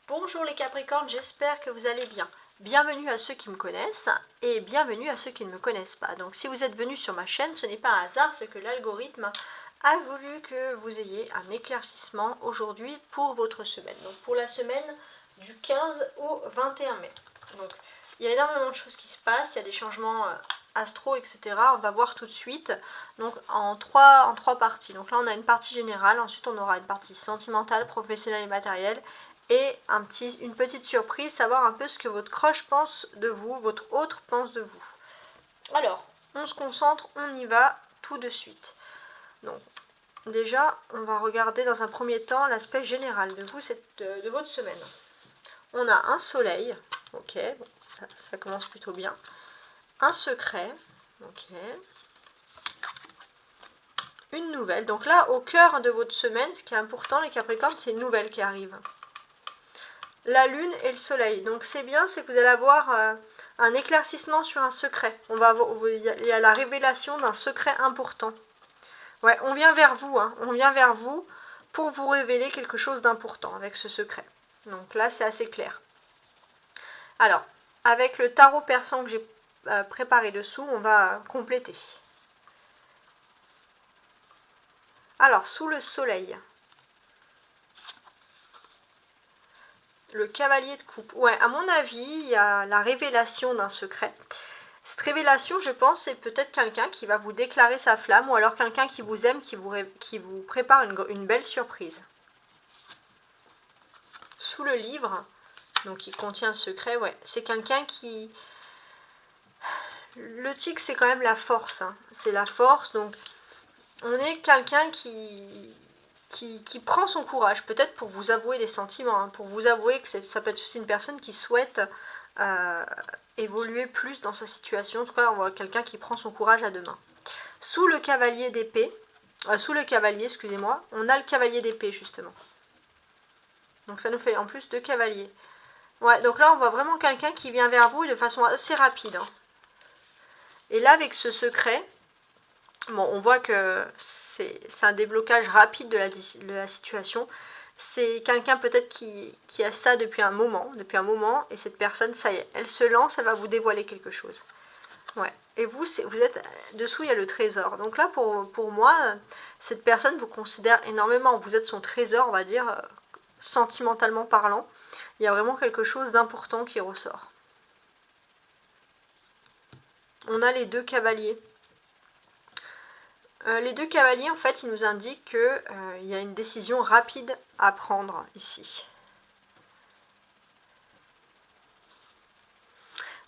Bonjour les Capricornes, j'espère que vous allez bien. Bienvenue à ceux qui me connaissent et bienvenue à ceux qui ne me connaissent pas. Donc si vous êtes venus sur ma chaîne, ce n'est pas un hasard, c'est que l'algorithme a voulu que vous ayez un éclaircissement aujourd'hui pour votre semaine. Donc pour la semaine du 15 au 21 mai. Donc il y a énormément de choses qui se passent, il y a des changements astro, etc. On va voir tout de suite. Donc en trois parties. Donc là on a une partie générale, ensuite on aura une partie sentimentale, professionnelle et matérielle. Et une petite surprise, savoir un peu ce que votre crush pense de vous, votre autre pense de vous. Alors, on se concentre, on y va tout de suite. Donc, déjà, on va regarder dans un premier temps l'aspect général de vous, de votre semaine. On a un soleil, ok, bon, ça commence plutôt bien. Un secret, ok. Une nouvelle, donc là, au cœur de votre semaine, ce qui est important, les Capricornes, c'est une nouvelle qui arrive. La lune et le soleil. Donc c'est bien, c'est que vous allez avoir un éclaircissement sur un secret. Il y a la révélation d'un secret important. Ouais, on vient vers vous, hein. On vient vers vous pour vous révéler quelque chose d'important avec ce secret. Donc là, c'est assez clair. Alors, avec le tarot persan que j'ai préparé dessous, on va compléter. Alors, sous le soleil. Le cavalier de coupe. Ouais, à mon avis, il y a la révélation d'un secret. Cette révélation, je pense, c'est peut-être quelqu'un qui va vous déclarer sa flamme ou alors quelqu'un qui vous aime, qui vous prépare une belle surprise. Sous le livre, donc qui contient le secret, ouais, c'est quelqu'un qui... Le tic, c'est quand même la force. Hein. C'est la force, donc on est quelqu'un qui prend son courage, peut-être pour vous avouer des sentiments, hein, pour vous avouer que ça peut être aussi une personne qui souhaite évoluer plus dans sa situation. En tout cas, on voit quelqu'un qui prend son courage à deux mains. Sous le cavalier d'épée, sous le cavalier, excusez-moi, on a le cavalier d'épée, justement. Donc ça nous fait en plus deux cavaliers. Ouais, donc là, on voit vraiment quelqu'un qui vient vers vous de façon assez rapide. Hein. Et là, avec ce secret... Bon, on voit que c'est un déblocage rapide de la situation. C'est quelqu'un peut-être qui a ça depuis un moment, et cette personne, ça y est, elle se lance, elle va vous dévoiler quelque chose. Ouais. Et vous êtes, dessous, il y a le trésor. Donc là, pour moi, cette personne vous considère énormément. Vous êtes son trésor, on va dire, sentimentalement parlant. Il y a vraiment quelque chose d'important qui ressort. On a les deux cavaliers. Les deux cavaliers, en fait, ils nous indiquent qu'il y a une décision rapide à prendre ici.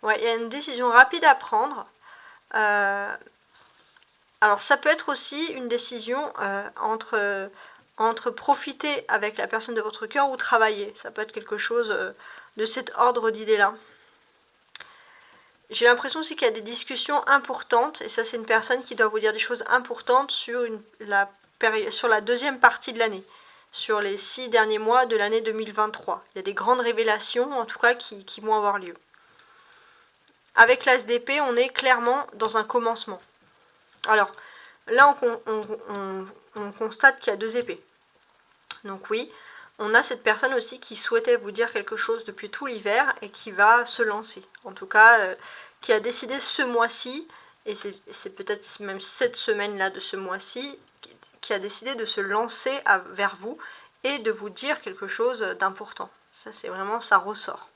Ouais, il y a une décision rapide à prendre. Alors, ça peut être aussi une décision entre profiter avec la personne de votre cœur ou travailler. Ça peut être quelque chose de cet ordre d'idées-là. J'ai l'impression aussi qu'il y a des discussions importantes, et ça c'est une personne qui doit vous dire des choses importantes sur la deuxième partie de l'année, sur les 6 derniers mois de l'année 2023. Il y a des grandes révélations, en tout cas, qui vont avoir lieu. Avec l'as d'épée, on est clairement dans un commencement. Alors, là, on constate qu'il y a deux épées. Donc oui, on a cette personne aussi qui souhaitait vous dire quelque chose depuis tout l'hiver et qui va se lancer. En tout cas, qui a décidé ce mois-ci, et c'est peut-être même cette semaine-là de ce mois-ci, qui a décidé de se lancer vers vous et de vous dire quelque chose d'important. Ça, c'est vraiment, ça ressort.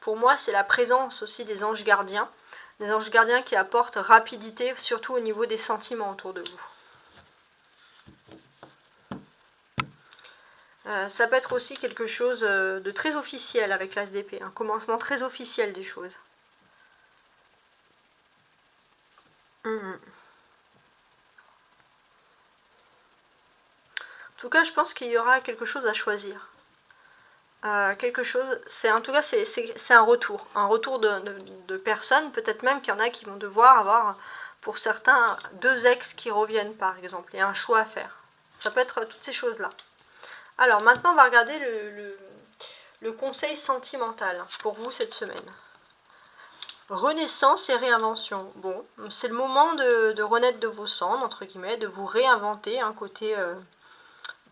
Pour moi, c'est la présence aussi des anges gardiens qui apportent rapidité, surtout au niveau des sentiments autour de vous. Ça peut être aussi quelque chose de très officiel avec l'as d'épée, un commencement très officiel des choses. En tout cas, je pense qu'il y aura quelque chose à choisir. Quelque chose, en tout cas, c'est un retour de personnes, peut-être même qu'il y en a qui vont devoir avoir, pour certains, 2 ex qui reviennent, par exemple, et un choix à faire. Ça peut être toutes ces choses-là. Alors, maintenant, on va regarder le conseil sentimental pour vous cette semaine. Renaissance et réinvention. Bon, c'est le moment de renaître de vos cendres, entre guillemets, de vous réinventer,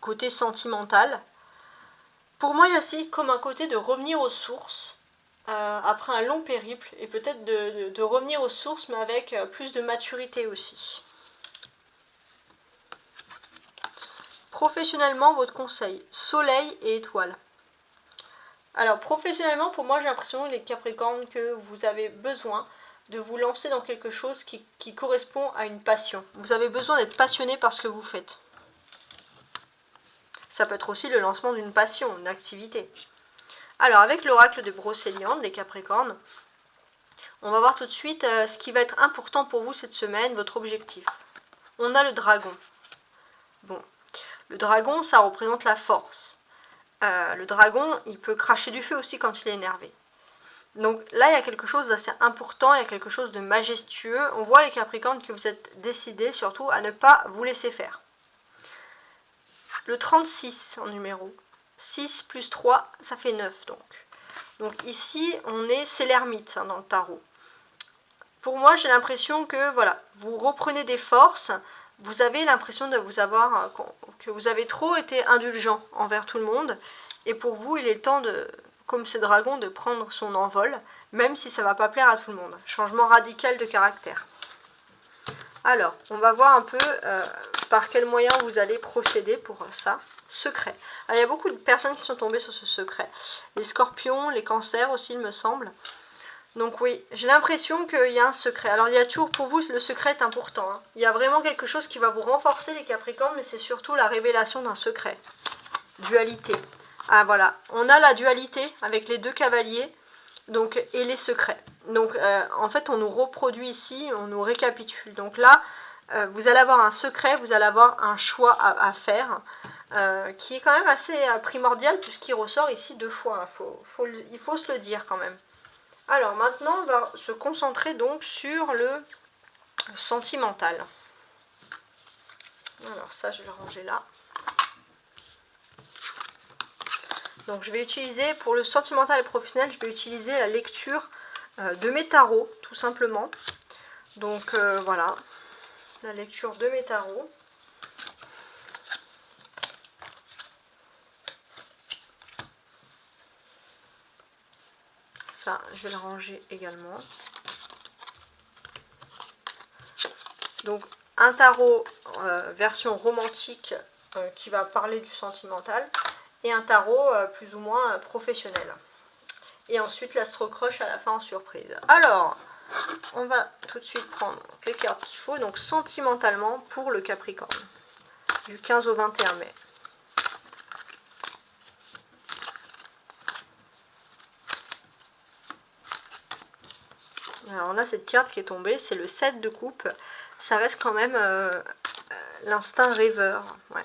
côté sentimental. Pour moi, il y a aussi comme un côté de revenir aux sources après un long périple et peut-être de revenir aux sources mais avec plus de maturité aussi. Professionnellement, votre conseil, soleil et étoile. Alors professionnellement, pour moi j'ai l'impression les Capricornes que vous avez besoin de vous lancer dans quelque chose qui correspond à une passion. Vous avez besoin d'être passionné par ce que vous faites. Ça peut être aussi le lancement d'une passion, une activité. Alors avec l'oracle de Brocéliande, les Capricornes, on va voir tout de suite ce qui va être important pour vous cette semaine, votre objectif. On a le dragon. Bon, le dragon, ça représente la force. Le dragon, il peut cracher du feu aussi quand il est énervé. Donc là, il y a quelque chose d'assez important, il y a quelque chose de majestueux. On voit les Capricornes que vous êtes décidés surtout à ne pas vous laisser faire. Le 36 en numéro. 6 plus 3, ça fait 9 donc. Donc ici, c'est l'ermite dans le tarot. Pour moi, j'ai l'impression que voilà, vous reprenez des forces. Vous avez l'impression de que vous avez trop été indulgent envers tout le monde. Et pour vous, il est temps comme ces dragons, de prendre son envol, même si ça ne va pas plaire à tout le monde. Changement radical de caractère. Alors, on va voir un peu par quels moyens vous allez procéder pour ça. Secret. Alors, il y a beaucoup de personnes qui sont tombées sur ce secret. Les scorpions, les cancers aussi, il me semble. Donc oui, j'ai l'impression qu'il y a un secret. Alors il y a toujours pour vous, le secret est important. Hein. Il y a vraiment quelque chose qui va vous renforcer les Capricornes, mais c'est surtout la révélation d'un secret. Dualité. Ah voilà, on a la dualité avec les deux cavaliers donc, et les secrets. Donc en fait on nous reproduit ici, on nous récapitule. Donc là, vous allez avoir un secret, vous allez avoir un choix à faire qui est quand même assez primordial puisqu'il ressort ici 2 fois. Il faut se le dire quand même. Alors maintenant, on va se concentrer donc sur le sentimental. Alors ça, je vais le ranger là. Donc je vais utiliser, pour le sentimental et professionnel, je vais utiliser la lecture de mes tarots, tout simplement. Donc voilà, la lecture de mes tarots. Ça, je vais le ranger également. Donc un tarot version romantique qui va parler du sentimental et un tarot plus ou moins professionnel. Et ensuite l'astro-croche à la fin en surprise. Alors, on va tout de suite prendre les cartes qu'il faut. Donc sentimentalement pour le Capricorne, du 15 au 21 mai. Alors on a cette carte qui est tombée, c'est le 7 de coupe. Ça reste quand même l'instinct rêveur. Ouais.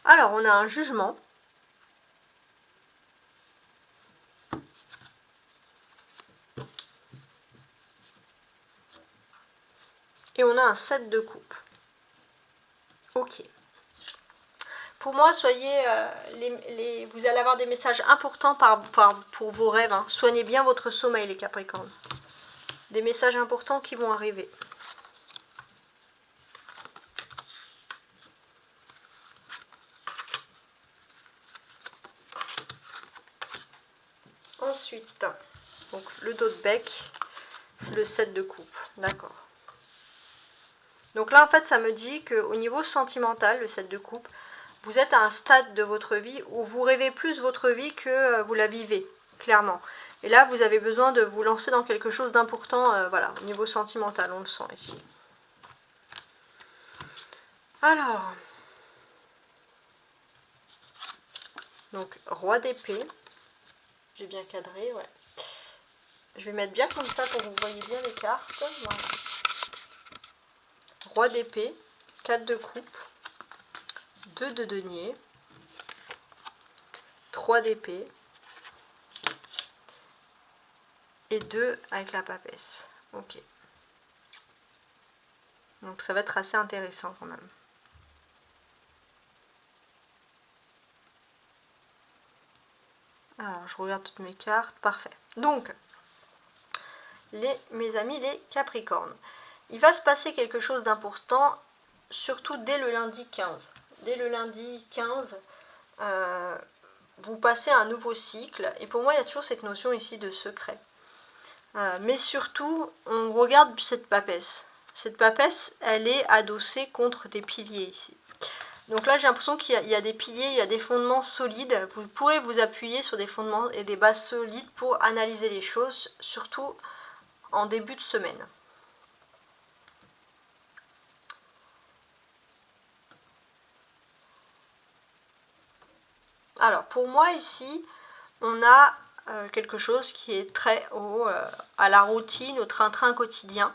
Alors on a un jugement. Et on a un 7 de coupe. Ok. Pour moi, soyez, vous allez avoir des messages importants pour vos rêves. Hein. Soignez bien votre sommeil, les Capricornes. Des messages importants qui vont arriver. Ensuite, donc le dos de bec, c'est le 7 de coupe. D'accord. Donc là, en fait, ça me dit qu'au niveau sentimental, le 7 de coupe, vous êtes à un stade de votre vie où vous rêvez plus votre vie que vous la vivez, clairement. Et là, vous avez besoin de vous lancer dans quelque chose d'important, voilà, au niveau sentimental, on le sent ici. Alors, donc, roi d'épée. J'ai bien cadré, ouais. Je vais mettre bien comme ça pour que vous voyez bien les cartes. Voilà. Roi d'épée, 4 de coupe, 2 de denier, 3 d'épée et 2 avec la papesse. Ok. Donc ça va être assez intéressant quand même. Alors je regarde toutes mes cartes, parfait. Donc, mes amis les Capricornes. il va se passer quelque chose d'important, surtout dès le lundi 15. Dès le lundi 15, vous passez un nouveau cycle. Et pour moi, il y a toujours cette notion ici de secret. Mais surtout, on regarde cette papesse. Cette papesse, elle est adossée contre des piliers ici. Donc là, j'ai l'impression qu'il y a des piliers, il y a des fondements solides. Vous pourrez vous appuyer sur des fondements et des bases solides pour analyser les choses, surtout en début de semaine. Alors, pour moi, ici, on a quelque chose qui est très à la routine, au train-train quotidien.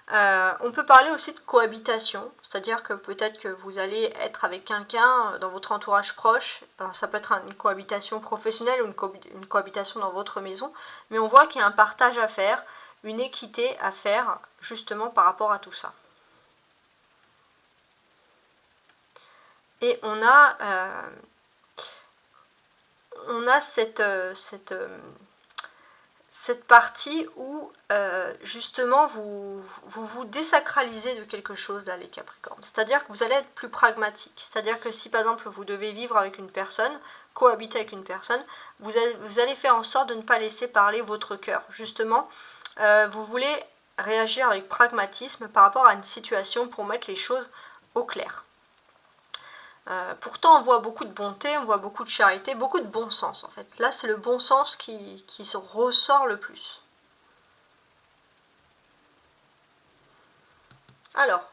On peut parler aussi de cohabitation, c'est-à-dire que peut-être que vous allez être avec quelqu'un dans votre entourage proche. Alors, ça peut être une cohabitation professionnelle ou une cohabitation dans votre maison, mais on voit qu'il y a un partage à faire, une équité à faire, justement par rapport à tout ça. Et on a cette partie où justement vous désacralisez de quelque chose là, les Capricornes. C'est-à-dire que vous allez être plus pragmatique. C'est-à-dire que si par exemple vous devez vivre avec une personne, cohabiter avec une personne, vous allez faire en sorte de ne pas laisser parler votre cœur. Justement, vous voulez réagir avec pragmatisme par rapport à une situation pour mettre les choses au clair. Pourtant, on voit beaucoup de bonté, on voit beaucoup de charité, beaucoup de bon sens en fait. Là, c'est le bon sens qui ressort le plus. Alors,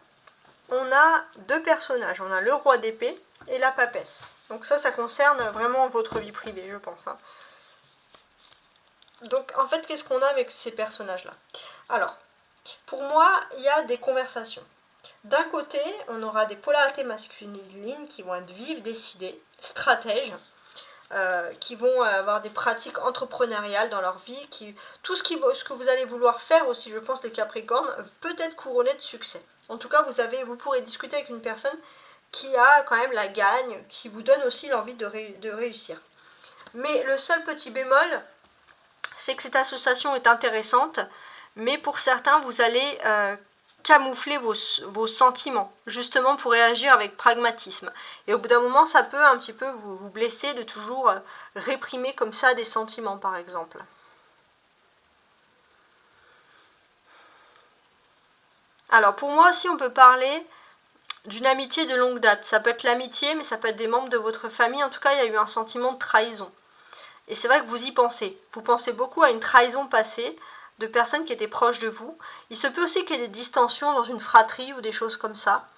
on a deux personnages. On a le roi d'épée et la papesse. Donc ça concerne vraiment votre vie privée, je pense. Hein. Donc, en fait, qu'est-ce qu'on a avec ces personnages-là? Alors, pour moi, il y a des conversations. D'un côté, on aura des polarités masculines qui vont être vives, décidées, stratèges, qui vont avoir des pratiques entrepreneuriales dans leur vie, tout ce que vous allez vouloir faire aussi, je pense, les Capricornes, peut être couronné de succès. En tout cas, vous pourrez discuter avec une personne qui a quand même la gagne, qui vous donne aussi l'envie de réussir. Mais le seul petit bémol, c'est que cette association est intéressante, mais pour certains, vous allez camoufler vos sentiments, justement pour réagir avec pragmatisme. Et au bout d'un moment, ça peut un petit peu vous blesser de toujours réprimer comme ça des sentiments, par exemple. Alors, pour moi aussi, on peut parler d'une amitié de longue date. Ça peut être l'amitié, mais ça peut être des membres de votre famille. En tout cas, il y a eu un sentiment de trahison. Et c'est vrai que vous y pensez. Vous pensez beaucoup à une trahison passée, de personnes qui étaient proches de vous. Il se peut aussi qu'il y ait des distensions dans une fratrie ou des choses comme ça.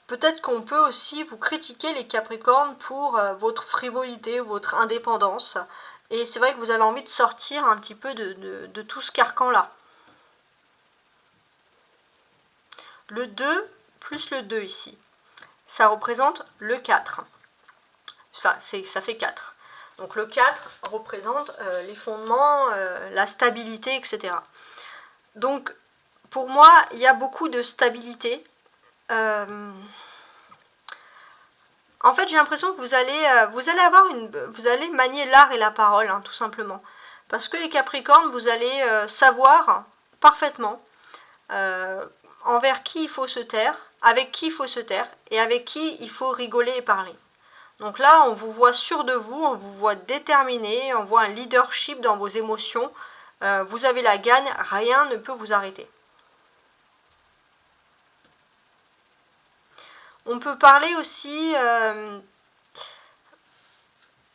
Peut-être qu'on peut aussi vous critiquer les Capricornes pour votre frivolité, votre indépendance. Et c'est vrai que vous avez envie de sortir un petit peu de tout ce carcan-là. Le 2 plus le 2 ici, ça représente le 4. Enfin, ça fait 4. Donc le 4 représente les fondements, la stabilité, etc. Donc pour moi, il y a beaucoup de stabilité. En fait, j'ai l'impression que vous allez manier l'art et la parole, hein, tout simplement. Parce que les Capricornes, vous allez savoir parfaitement envers qui il faut se taire, avec qui il faut se taire, et avec qui il faut rigoler et parler. Donc là, on vous voit sûr de vous, on vous voit déterminé, on voit un leadership dans vos émotions. Vous avez la gagne, rien ne peut vous arrêter. On peut parler aussi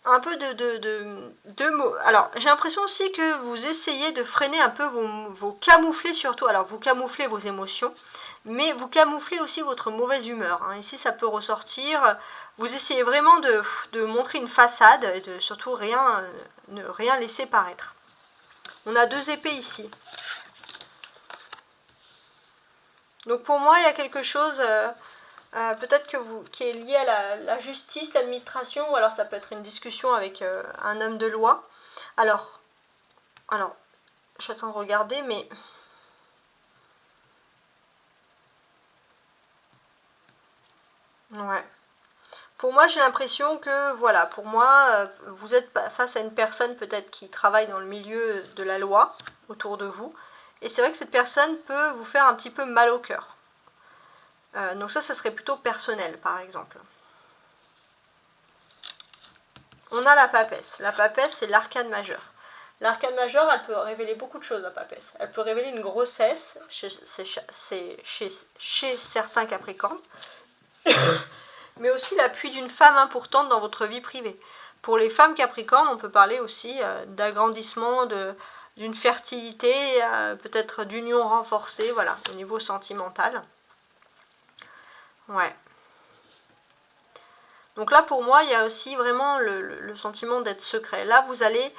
un peu de mots. Alors, j'ai l'impression aussi que vous essayez de freiner un peu vos camouflez surtout. Alors, vous camouflez vos émotions, mais vous camouflez aussi votre mauvaise humeur. Hein. Ici, ça peut ressortir. Vous essayez vraiment de montrer une façade et de surtout ne rien laisser paraître. On a deux épées ici. Donc pour moi, il y a quelque chose peut-être qui est lié à la justice, l'administration, ou alors ça peut être une discussion avec un homme de loi. Alors, je suis en train de regarder, mais... Ouais. Pour moi, j'ai l'impression que, voilà, pour moi, vous êtes face à une personne peut-être qui travaille dans le milieu de la loi autour de vous. Et c'est vrai que cette personne peut vous faire un petit peu mal au cœur. Donc ça serait plutôt personnel, par exemple. On a la papesse. La papesse, c'est l'arcane majeur. L'arcane majeur, elle peut révéler beaucoup de choses, la papesse. Elle peut révéler une grossesse chez certains Capricornes, mais aussi l'appui d'une femme importante dans votre vie privée. Pour les femmes Capricornes, on peut parler aussi d'agrandissement, d'une fertilité, peut-être d'union renforcée, voilà, au niveau sentimental. Ouais. Donc là, pour moi, il y a aussi vraiment le sentiment d'être secret. Là, vous allez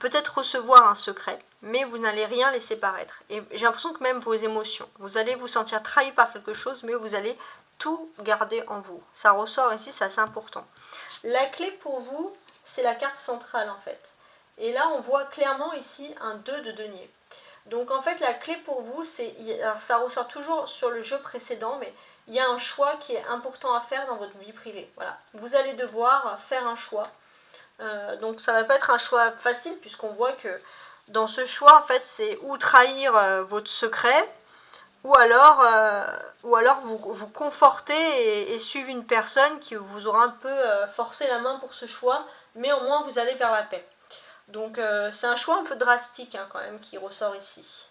peut-être recevoir un secret, mais vous n'allez rien laisser paraître. Et j'ai l'impression que même vos émotions, vous allez vous sentir trahi par quelque chose, mais vous allez tout garder en vous. Ça ressort ici, c'est assez important. La clé pour vous, c'est la carte centrale en fait. Et là, on voit clairement ici un 2 de denier. Donc en fait, la clé pour vous, c'est, alors ça ressort toujours sur le jeu précédent, mais il y a un choix qui est important à faire dans votre vie privée. Voilà, vous allez devoir faire un choix. Donc ça ne va pas être un choix facile, puisqu'on voit que dans ce choix, en fait, c'est ou trahir votre secret, ou alors vous conforter et suivre une personne qui vous aura un peu forcé la main pour ce choix, mais au moins vous allez vers la paix. Donc c'est un choix un peu drastique hein, quand même qui ressort ici.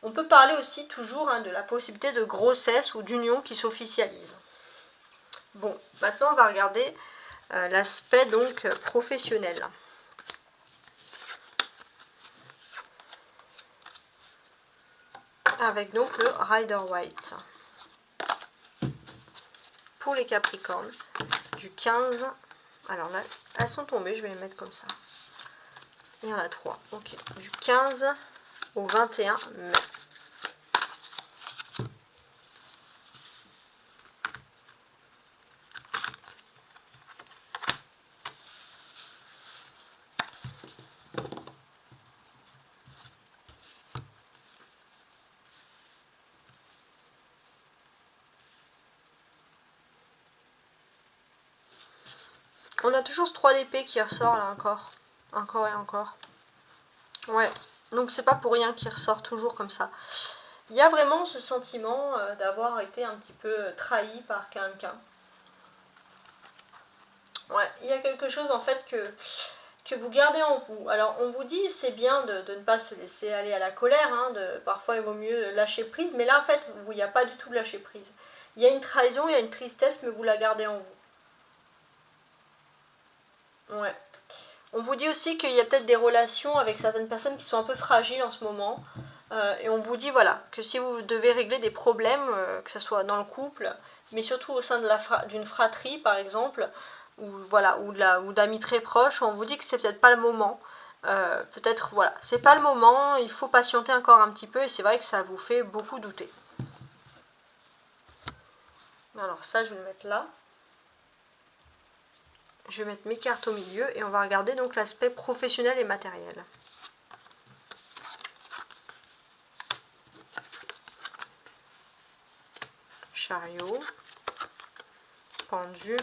On peut parler aussi toujours hein, de la possibilité de grossesse ou d'union qui s'officialise. Bon, maintenant on va regarder l'aspect donc professionnel. Avec donc le Rider White. Pour les Capricornes, du 15, alors là, elles sont tombées, je vais les mettre comme ça. Il y en a 3, ok. Du 15 au 21 mai. On a toujours ce 3 d'épée qui ressort là encore. Encore et encore. Ouais, donc c'est pas pour rien qu'il ressort toujours comme ça. Il y a vraiment ce sentiment d'avoir été un petit peu trahi par quelqu'un. Ouais, il y a quelque chose en fait que vous gardez en vous. Alors on vous dit c'est bien de ne pas se laisser aller à la colère, hein, parfois il vaut mieux lâcher prise, mais là en fait il n'y a pas du tout de lâcher prise. Il y a une trahison, il y a une tristesse, mais vous la gardez en vous. Ouais. On vous dit aussi qu'il y a peut-être des relations avec certaines personnes qui sont un peu fragiles en ce moment. Et on vous dit voilà que si vous devez régler des problèmes, que ce soit dans le couple, mais surtout au sein d'une fratrie par exemple, ou voilà, ou d'amis très proches, on vous dit que c'est peut-être pas le moment. Peut-être voilà, c'est pas le moment, il faut patienter encore un petit peu, et c'est vrai que ça vous fait beaucoup douter. Alors ça je vais le mettre là. Je vais mettre mes cartes au milieu et on va regarder donc l'aspect professionnel et matériel. Chariot, pendu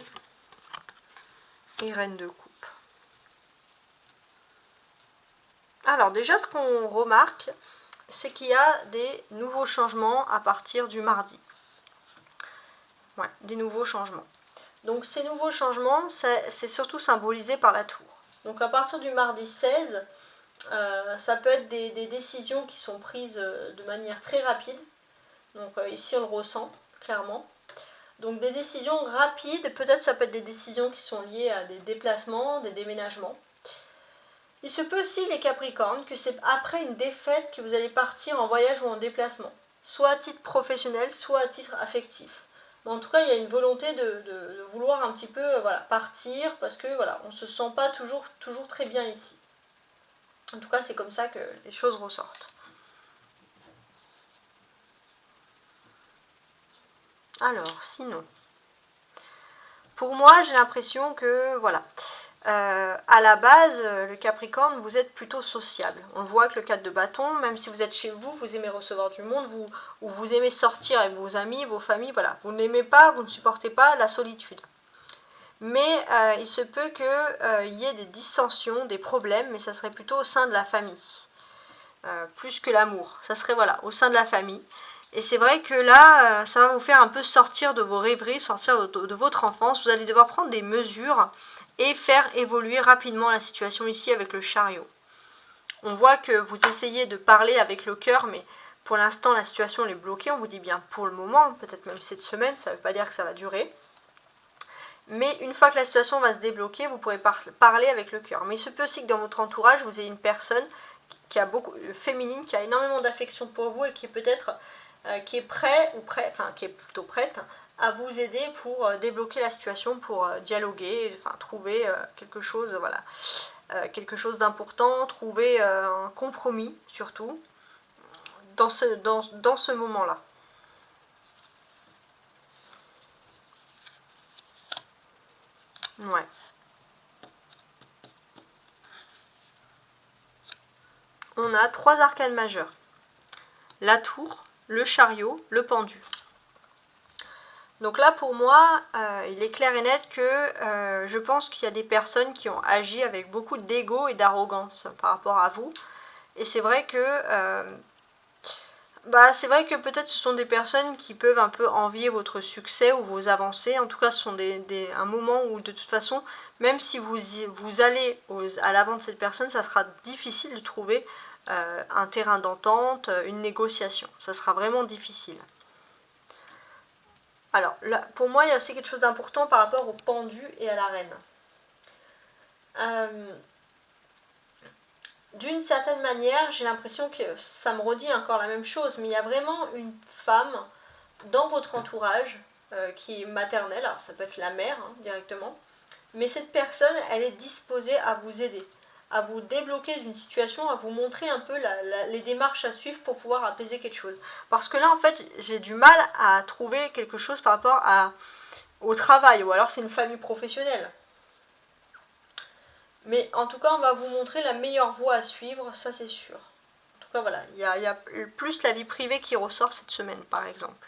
et reine de coupe. Alors déjà ce qu'on remarque, c'est qu'il y a des nouveaux changements à partir du mardi. Ouais, des nouveaux changements. Donc ces nouveaux changements, c'est surtout symbolisé par la tour. Donc à partir du mardi 16, ça peut être des décisions qui sont prises de manière très rapide. Donc ici on le ressent clairement. Donc des décisions rapides, peut-être ça peut être des décisions qui sont liées à des déplacements, des déménagements. Il se peut aussi les Capricornes que c'est après une défaite que vous allez partir en voyage ou en déplacement. Soit à titre professionnel, soit à titre affectif. Mais en tout cas, il y a une volonté de vouloir un petit peu voilà, partir parce que voilà, on ne se sent pas toujours très bien ici. En tout cas, c'est comme ça que les choses ressortent. Alors, sinon, pour moi, j'ai l'impression que, voilà, à la base, le Capricorne, vous êtes plutôt sociable. On voit que le 4 de bâton, même si vous êtes chez vous, vous aimez recevoir du monde, vous aimez sortir avec vos amis, vos familles, voilà. Vous n'aimez pas, vous ne supportez pas la solitude. Mais il se peut qu'il y ait des dissensions, des problèmes, mais ça serait plutôt au sein de la famille. plus que l'amour. Ça serait voilà, au sein de la famille. Et c'est vrai que là, ça va vous faire un peu sortir de vos rêveries, sortir de votre enfance. Vous allez devoir prendre des mesures et faire évoluer rapidement la situation ici avec le chariot. On voit que vous essayez de parler avec le cœur, mais pour l'instant, la situation elle est bloquée. On vous dit bien pour le moment, peut-être même cette semaine, ça ne veut pas dire que ça va durer. Mais une fois que la situation va se débloquer, vous pourrez parler avec le cœur. Mais il se peut aussi que dans votre entourage, vous ayez une personne qui a beaucoup féminine, qui a énormément d'affection pour vous et qui est peut-être qui est qui est plutôt prête à vous aider pour débloquer la situation, pour dialoguer, enfin trouver quelque chose, voilà, quelque chose d'important, trouver un compromis surtout dans ce moment-là. Ouais. On a 3 arcanes majeures. La tour, le chariot, le pendu. Donc là, pour moi, il est clair et net que je pense qu'il y a des personnes qui ont agi avec beaucoup d'ego et d'arrogance par rapport à vous. Et c'est vrai que peut-être ce sont des personnes qui peuvent un peu envier votre succès ou vos avancées. En tout cas, ce sont un moment où de toute façon, même si vous allez à l'avant de cette personne, ça sera difficile de trouver un terrain d'entente, une négociation. Ça sera vraiment difficile. Alors, là, pour moi, il y a aussi quelque chose d'important par rapport au pendu et à la reine. D'une certaine manière, j'ai l'impression que ça me redit encore la même chose, mais il y a vraiment une femme dans votre entourage qui est maternelle, alors ça peut être la mère directement, mais cette personne, elle est disposée à vous aider, à vous débloquer d'une situation, à vous montrer un peu les démarches à suivre pour pouvoir apaiser quelque chose. Parce que là, en fait, j'ai du mal à trouver quelque chose par rapport au travail, ou alors c'est une famille professionnelle. Mais en tout cas, on va vous montrer la meilleure voie à suivre, ça c'est sûr. En tout cas, voilà, il y a plus la vie privée qui ressort cette semaine, par exemple.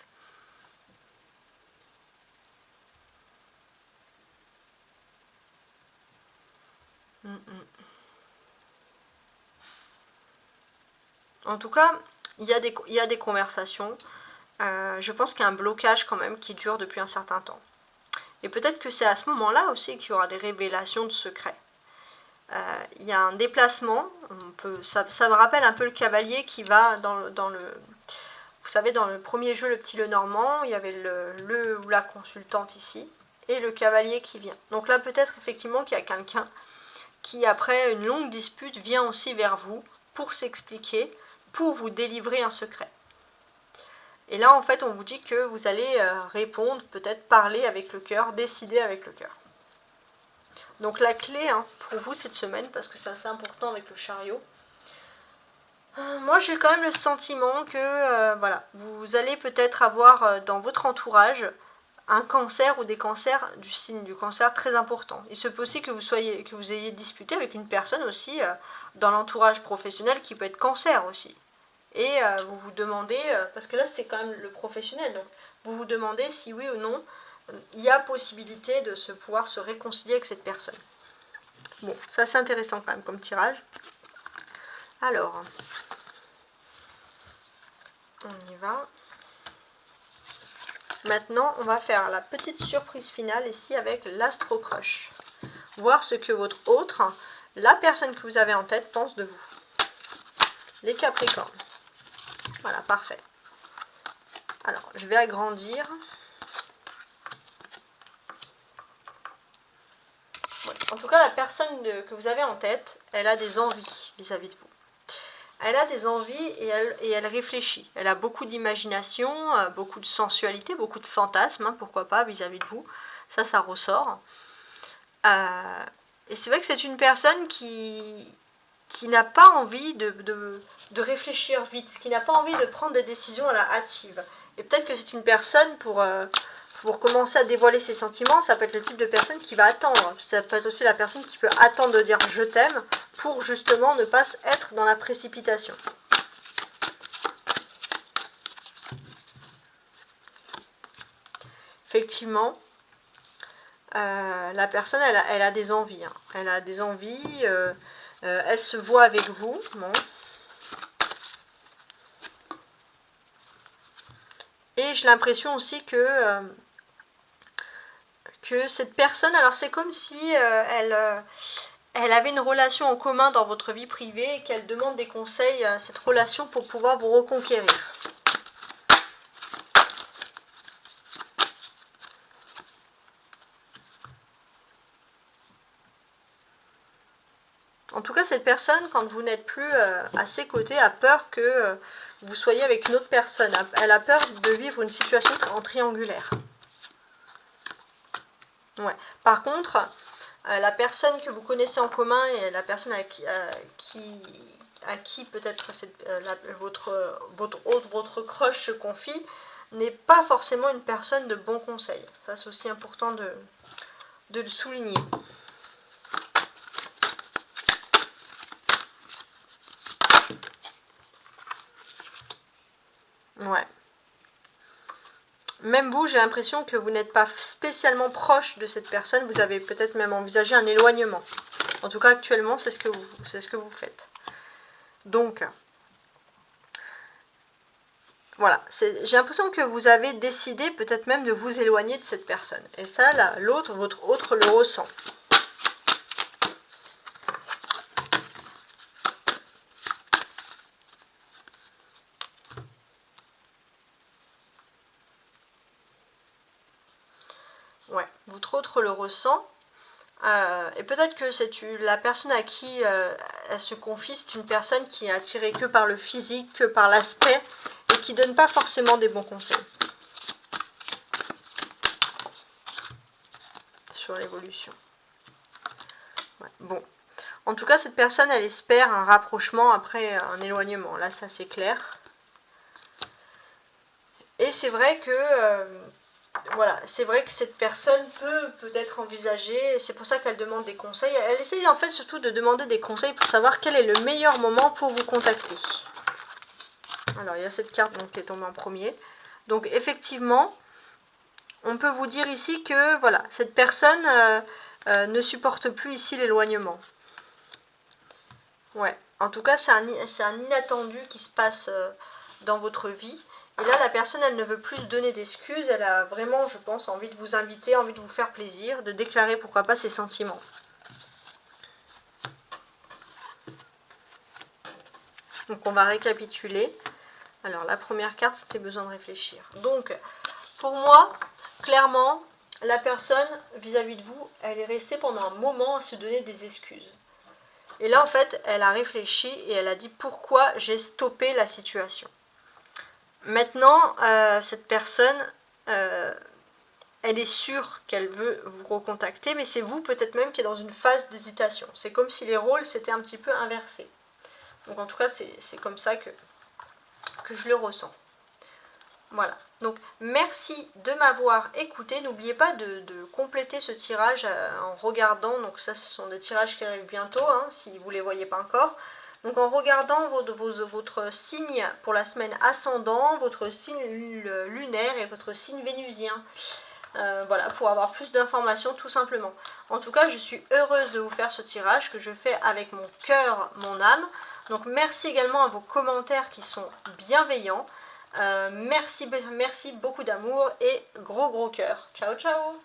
En tout cas, il y a des conversations. Je pense qu'il y a un blocage quand même qui dure depuis un certain temps. Et peut-être que c'est à ce moment-là aussi qu'il y aura des révélations de secrets. Il y a un déplacement, ça me rappelle un peu le cavalier qui va dans le... Vous savez, dans le premier jeu, le petit Lenormand, il y avait le ou la consultante ici, et le cavalier qui vient. Donc là, peut-être effectivement qu'il y a quelqu'un qui, après une longue dispute, vient aussi vers vous pour s'expliquer, pour vous délivrer un secret. Et là, en fait, on vous dit que vous allez répondre, peut-être parler avec le cœur, décider avec le cœur. Donc la clé pour vous cette semaine, parce que c'est assez important avec le chariot, moi j'ai quand même le sentiment que voilà, vous allez peut-être avoir dans votre entourage un cancer ou des cancers du signe du cancer très important. Il se peut aussi que vous ayez disputé avec une personne aussi dans l'entourage professionnel qui peut être cancer aussi. Et vous vous demandez, parce que là c'est quand même le professionnel, donc vous vous demandez si oui ou non il y a possibilité de pouvoir se réconcilier avec cette personne. Bon, c'est assez intéressant quand même comme tirage. Alors, on y va. Maintenant, on va faire la petite surprise finale ici avec l'Astro Crush. Voir ce que votre autre, la personne que vous avez en tête, pense de vous. Les Capricornes. Voilà, parfait. Alors, je vais agrandir. En tout cas, la personne que vous avez en tête, elle a des envies vis-à-vis de vous. Elle a des envies et elle réfléchit. Elle a beaucoup d'imagination, beaucoup de sensualité, beaucoup de fantasmes, pourquoi pas, vis-à-vis de vous. Ça ressort. Et c'est vrai que c'est une personne qui n'a pas envie de réfléchir vite, qui n'a pas envie de prendre des décisions à la hâtive. Et peut-être que c'est une personne pour commencer à dévoiler ses sentiments, ça peut être le type de personne qui va attendre. Ça peut être aussi la personne qui peut attendre de dire je t'aime pour justement ne pas être dans la précipitation. Effectivement, la personne, elle a des envies. Elle a des envies, elle se voit avec vous. Bon. Et j'ai l'impression aussi que cette personne, alors c'est comme si elle avait une relation en commun dans votre vie privée et qu'elle demande des conseils à cette relation pour pouvoir vous reconquérir. En tout cas, cette personne, quand vous n'êtes plus à ses côtés, a peur que vous soyez avec une autre personne. Elle a peur de vivre une situation en triangulaire. Ouais. Par contre, la personne que vous connaissez en commun et la personne à qui peut-être votre crush se confie, n'est pas forcément une personne de bon conseil. Ça, c'est aussi important de le souligner. Ouais. Même vous, j'ai l'impression que vous n'êtes pas spécialement proche de cette personne. Vous avez peut-être même envisagé un éloignement. En tout cas, actuellement, c'est ce que vous faites. Donc, voilà. J'ai l'impression que vous avez décidé peut-être même de vous éloigner de cette personne. Et ça, votre autre le ressent. Ouais, votre autre le ressent. Et peut-être que c'est la personne à qui elle se confie, c'est une personne qui est attirée que par le physique, que par l'aspect, et qui ne donne pas forcément des bons conseils sur l'évolution. Ouais, bon. En tout cas, cette personne, elle espère un rapprochement après un éloignement. Là, ça c'est clair. Et c'est vrai que... voilà, c'est vrai que cette personne peut être envisager, c'est pour ça qu'elle demande des conseils. Elle essaye en fait surtout de demander des conseils pour savoir quel est le meilleur moment pour vous contacter. Alors il y a cette carte donc, qui est tombée en premier. Donc effectivement, on peut vous dire ici que voilà, cette personne ne supporte plus ici l'éloignement. Ouais, en tout cas c'est un inattendu qui se passe dans votre vie. Et là, la personne, elle ne veut plus donner d'excuses. Elle a vraiment, je pense, envie de vous inviter, envie de vous faire plaisir, de déclarer, pourquoi pas, ses sentiments. Donc, on va récapituler. Alors, la première carte, c'était besoin de réfléchir. Donc, pour moi, clairement, la personne, vis-à-vis de vous, elle est restée pendant un moment à se donner des excuses. Et là, en fait, elle a réfléchi et elle a dit pourquoi j'ai stoppé la situation. Maintenant, cette personne, elle est sûre qu'elle veut vous recontacter, mais c'est vous peut-être même qui est dans une phase d'hésitation. C'est comme si les rôles s'étaient un petit peu inversés. Donc en tout cas, c'est comme ça que je le ressens. Voilà. Donc merci de m'avoir écouté. N'oubliez pas de compléter ce tirage en regardant. Donc ça, ce sont des tirages qui arrivent bientôt, hein, si vous ne les voyez pas encore. Donc en regardant votre signe pour la semaine ascendant, votre signe lunaire et votre signe vénusien. Voilà, pour avoir plus d'informations tout simplement. En tout cas, je suis heureuse de vous faire ce tirage que je fais avec mon cœur, mon âme. Donc merci également à vos commentaires qui sont bienveillants. Merci beaucoup d'amour et gros cœur. Ciao ciao.